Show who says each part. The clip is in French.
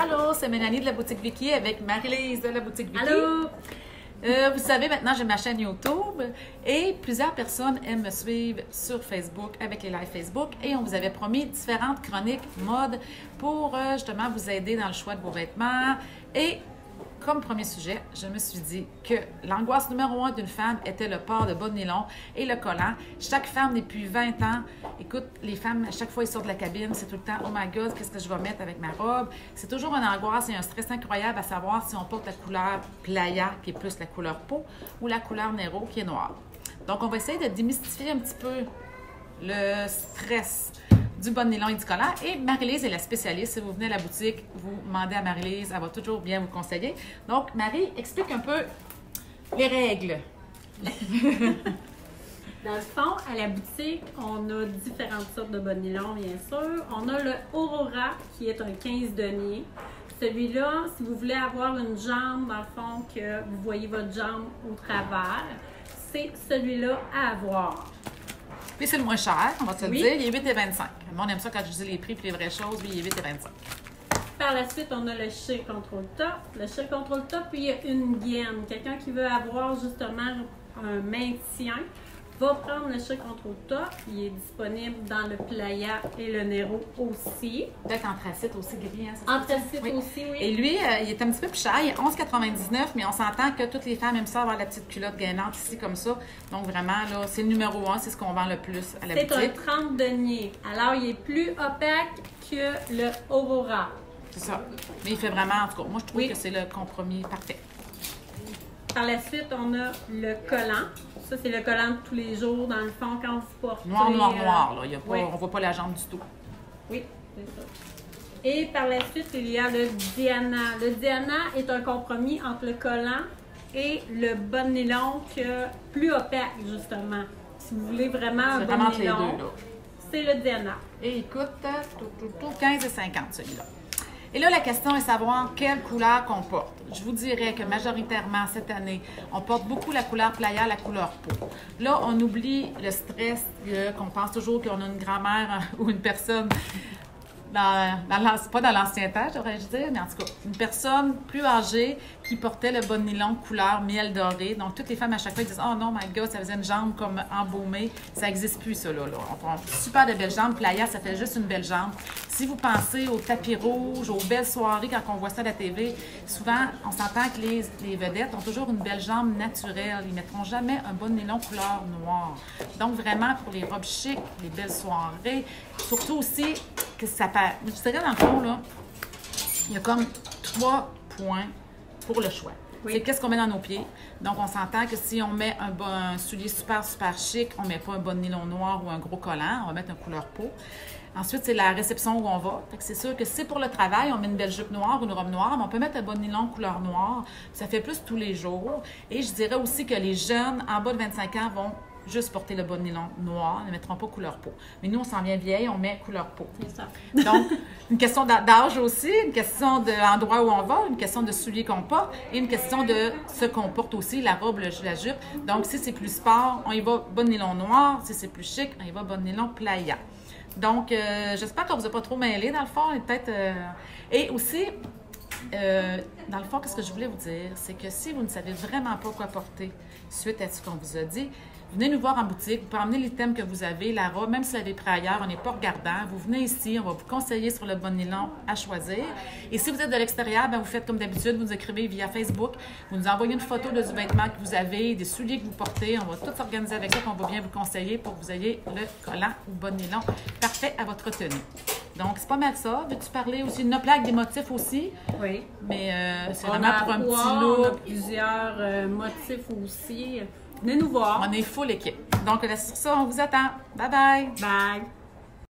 Speaker 1: Allô, c'est Mélanie de la boutique Vicky avec Marie-Lise de la boutique Vicky.
Speaker 2: Allô!
Speaker 1: Vous savez, maintenant, j'ai ma chaîne YouTube et plusieurs personnes aiment me suivre sur Facebook avec les lives Facebook et on vous avait promis différentes chroniques mode pour justement vous aider dans le choix de vos vêtements. Et comme premier sujet, je me suis dit que l'angoisse numéro 1 d'une femme était le port de bas de nylon et le collant. Chaque femme depuis 20 ans, écoute, les femmes, à chaque fois, ils sortent de la cabine, c'est tout le temps « Oh my God, qu'est-ce que je vais mettre avec ma robe? » C'est toujours une angoisse et un stress incroyable à savoir si on porte la couleur playa, qui est plus la couleur peau, ou la couleur Nero, qui est noire. Donc, on va essayer de démystifier un petit peu le stress du bas de nylon et du collant. Et Marie-Lise est la spécialiste. Si vous venez à la boutique, vous demandez à Marie-Lise, elle va toujours bien vous conseiller. Donc, Marie, explique un peu les règles.
Speaker 2: Dans le fond, à la boutique, on a différentes sortes de bas de nylon, bien sûr. On a le Aurora, qui est un 15 deniers. Celui-là, si vous voulez avoir une jambe, dans le fond, que vous voyez votre jambe au travers, c'est celui-là à avoir.
Speaker 1: Puis c'est le moins cher, on va te le
Speaker 2: Oui.
Speaker 1: dire. Il est 8,25. Le monde aime ça quand je dis les prix et les vraies choses. Lui, il est 8,25.
Speaker 2: Par la suite, on a le Sheer Control Top. Le Sheer Control Top, puis il y a une gaine. Quelqu'un qui veut avoir justement un maintien va prendre le Sheer Control Top. Il est disponible dans le Playa et le Nero aussi.
Speaker 1: Peut-être anthracite aussi gris. Hein, ça se peut?
Speaker 2: Anthracite
Speaker 1: Oui.
Speaker 2: aussi, oui.
Speaker 1: Et lui, il est un petit peu plus cher. Il est 11,99, mais on s'entend que toutes les femmes aiment ça avoir la petite culotte gainante ici comme ça. Donc vraiment, là, c'est le numéro 1, c'est ce qu'on vend le plus à la
Speaker 2: C'est
Speaker 1: boutique.
Speaker 2: un 30 deniers. Alors, il est plus opaque que le Aurora.
Speaker 1: C'est ça. Mais il fait vraiment, en tout cas, moi je trouve
Speaker 2: Oui.
Speaker 1: que c'est le compromis parfait.
Speaker 2: Par la suite, on a le collant. Ça, c'est le collant de tous les jours, dans le fond, quand vous portez...
Speaker 1: Noir, noir, noir, là. Il y a pas,
Speaker 2: oui.
Speaker 1: on voit pas la jambe du tout.
Speaker 2: Oui, c'est ça. Et par la suite, il y a le Diana. Le Diana est un compromis entre le collant et le bas de nylon que plus opaque, justement. Si vous voulez vraiment un
Speaker 1: C'est
Speaker 2: bas
Speaker 1: vraiment
Speaker 2: de
Speaker 1: entre les deux,
Speaker 2: nylon,
Speaker 1: là.
Speaker 2: c'est le Diana.
Speaker 1: Et il coûte 15,50 celui-là. Et là, la question est de savoir quelle couleur qu'on porte. Je vous dirais que majoritairement, cette année, on porte beaucoup la couleur playa, la couleur peau. Là, on oublie le stress qu'on pense toujours qu'on a une grand-mère ou une personne, pas dans l'ancien temps, j'aurais-je dire, mais en tout cas, une personne plus âgée qui portait le bas de nylon couleur miel doré. Donc, toutes les femmes, à chaque fois, ils disent « Oh non, my God, ça faisait une jambe comme embaumée. » Ça n'existe plus, ça, là. On prend super de belles jambes. Playa, ça fait juste une belle jambe. Si vous pensez aux tapis rouges, aux belles soirées, quand on voit ça à la TV, souvent, on s'entend que les vedettes ont toujours une belle jambe naturelle. Ils ne mettront jamais un bas de nylon couleur noire. Donc, vraiment, pour les robes chics, les belles soirées, surtout aussi que ça paraît. Je dirais, dans le fond, là, il y a comme 3 points pour le choix.
Speaker 2: Oui.
Speaker 1: C'est qu'est-ce qu'on met dans nos pieds. Donc, on s'entend que si on met un soulier super, super chic, on ne met pas un bas de nylon noir ou un gros collant, on va mettre une couleur peau. Ensuite, c'est la réception où on va. C'est sûr que si c'est pour le travail, on met une belle jupe noire ou une robe noire, mais on peut mettre un bas de nylon couleur noire. Ça fait plus tous les jours. Et je dirais aussi que les jeunes en bas de 25 ans vont juste porter le bas de nylon noir, ils ne mettront pas couleur peau. Mais nous, on s'en vient vieille, on met couleur peau.
Speaker 2: C'est ça.
Speaker 1: Donc, une question d'âge aussi, une question de l'endroit où on va, une question de souliers qu'on porte et une question de ce qu'on porte aussi, la robe, la jupe. Donc, si c'est plus sport, on y va bas de nylon noir. Si c'est plus chic, on y va bas de nylon playa. Donc, j'espère qu'on ne vous a pas trop mêlé dans le fond. Et aussi, dans le fond, qu'est-ce que je voulais vous dire, c'est que si vous ne savez vraiment pas quoi porter suite à ce qu'on vous a dit, venez nous voir en boutique, vous pouvez emmener l'item que vous avez, la robe, même si vous l'avez pris ailleurs, on n'est pas regardant. Vous venez ici, on va vous conseiller sur le bas de nylon à choisir. Et si vous êtes de l'extérieur, bien, vous faites comme d'habitude, vous nous écrivez via Facebook, vous nous envoyez une photo du vêtement que vous avez, des souliers que vous portez, on va tout s'organiser avec ça, puis on va bien vous conseiller pour que vous ayez le collant ou bas de nylon parfait à votre tenue. Donc, c'est pas mal ça. Veux-tu parler aussi d'une plaque des motifs aussi?
Speaker 2: Oui.
Speaker 1: Mais c'est
Speaker 2: On
Speaker 1: vraiment
Speaker 2: a
Speaker 1: pour un
Speaker 2: à
Speaker 1: petit
Speaker 2: voir,
Speaker 1: look.
Speaker 2: on a plusieurs motifs aussi. Venez nous voir.
Speaker 1: On est full équipe. Donc, sur ça, on vous attend. Bye bye!
Speaker 2: Bye!